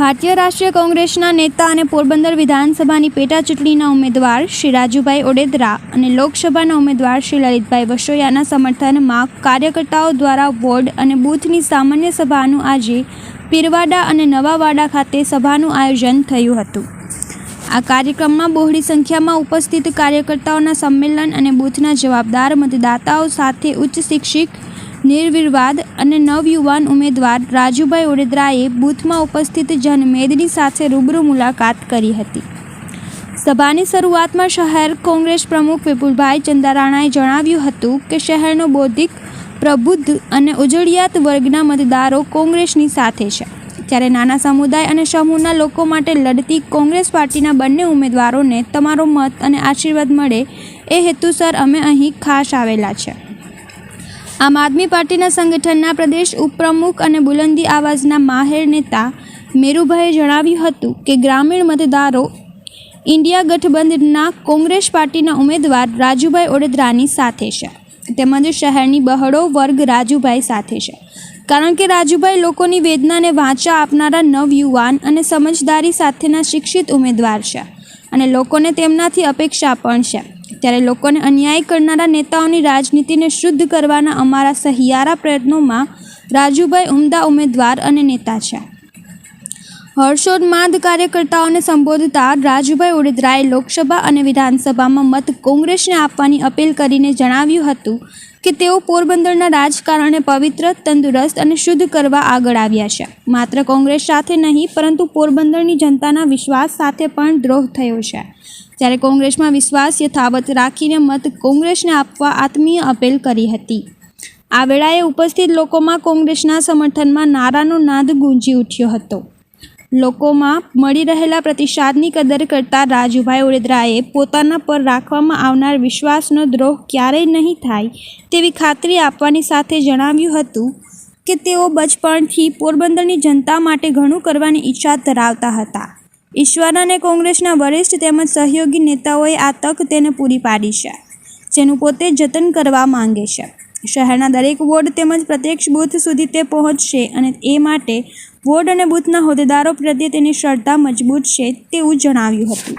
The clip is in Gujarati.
ભારતીય રાષ્ટ્રીય કોંગ્રેસના નેતા અને પોરબંદર વિધાનસભાની પેટા ચૂંટણીના ઉમેદવાર શ્રી રાજુભાઈ ઓડેદરા અને લોકસભાના ઉમેદવાર શ્રી લલિતભાઈ વસોયાના સમર્થનમાં કાર્યકર્તાઓ દ્વારા વોર્ડ અને બૂથની સામાન્ય સભાનું આજે પીરવાડા અને નવાવાડા ખાતે સભાનું આયોજન થયું હતું। આ કાર્યક્રમમાં બહોળી સંખ્યામાં ઉપસ્થિત કાર્યકર્તાઓના સંમેલન અને બૂથના જવાબદાર મતદાતાઓ સાથે ઉચ્ચ શિક્ષિત નિર્વિવાદ અને નવયુવાન ઉમેદવાર રાજુભાઈ ઓડેદરાએ બૂથમાં ઉપસ્થિત જનમેદની સાથે રૂબરૂ મુલાકાત કરી હતી। સભાની શરૂઆતમાં શહેર કોંગ્રેસ પ્રમુખ વિપુલભાઈ ચંદારાણાએ જણાવ્યું હતું કે શહેરનો બૌદ્ધિક પ્રબુદ્ધ અને ઉજળિયાત વર્ગના મતદારો કોંગ્રેસની સાથે છે, ત્યારે નાના સમુદાય અને સમૂહના લોકો માટે લડતી કોંગ્રેસ પાર્ટીના બંને ઉમેદવારોને તમારો મત અને આશીર્વાદ મળે એ હેતુસર અમે અહીં ખાસ આવેલા છે। આમ આદમી પાર્ટીના સંગઠનના પ્રદેશ ઉપપ્રમુખ અને બુલંદી આવાજના માહેર નેતા મેરુભાઈએ જણાવ્યું હતું કે ગ્રામીણ મતદારો ઇન્ડિયા ગઠબંધનના કોંગ્રેસ પાર્ટીના ઉમેદવાર રાજુભાઈ ઓડેદરાની સાથે છે, તેમજ શહેરની બહોળો વર્ગ રાજુભાઈ સાથે છે, કારણ કે રાજુભાઈ લોકોની વેદનાને વાચા આપનારા નવયુવાન અને સમજદારી સાથેના શિક્ષિત ઉમેદવાર છે અને લોકોને તેમનાથી અપેક્ષા પણ છે। ત્યારે લોકોને અન્યાય કરનારા નેતાઓની રાજનીતિને શુદ્ધ કરવાના અમારા સહિયારા પ્રયત્નોમાં રાજુભાઈ ઉમદા ઉમેદવાર અને નેતા છે। હર્ષોન્માદ કાર્યકર્તાઓને સંબોધતા રાજુભાઈ ઓડેદરાએ લોકસભા અને વિધાનસભામાં મત કોંગ્રેસને આપવાની અપીલ કરીને જણાવ્યું હતું કે તેઓ પોરબંદરના રાજકારણને પવિત્ર, તંદુરસ્ત અને શુદ્ધ કરવા આગળ આવ્યા છે। માત્ર કોંગ્રેસ સાથે નહીં પરંતુ પોરબંદરની જનતાના વિશ્વાસ સાથે પણ દ્રોહ થયો છે, ત્યારે કોંગ્રેસમાં વિશ્વાસ યથાવત રાખીને મત કોંગ્રેસને આપવા આત્મીય અપીલ કરી હતી। આ વેળાએ ઉપસ્થિત લોકોમાં કોંગ્રેસના સમર્થનમાં નારાનો નાદ ગુંજી ઉઠ્યો હતો। લોકોમાં મળી રહેલા પ્રતિસાદની કદર કરતા રાજુભાઈ ઓડેદરાએ પોતાના પર રાખવામાં આવનાર વિશ્વાસનો દ્રોહ ક્યારેય નહીં થાય તેવી ખાતરી આપવાની સાથે જણાવ્યું હતું કે તેઓ બચપણથી પોરબંદરની જનતા માટે ઘણું કરવાની ઈચ્છા ધરાવતા હતા। ઈશ્વર અને કોંગ્રેસના વરિષ્ઠ તેમજ સહયોગી નેતાઓએ આ તક તેને પૂરી પાડી છે, જેનું પોતે જતન કરવા માંગે છે। શહેરના દરેક વોર્ડ તેમજ પ્રત્યક્ષ બૂથ સુધી તે પહોંચશે અને એ માટે વોર્ડ અને બૂથના હોદ્દેદારો પ્રત્યે તેની શ્રદ્ધા મજબૂત છે તેવું જણાવ્યું હતું।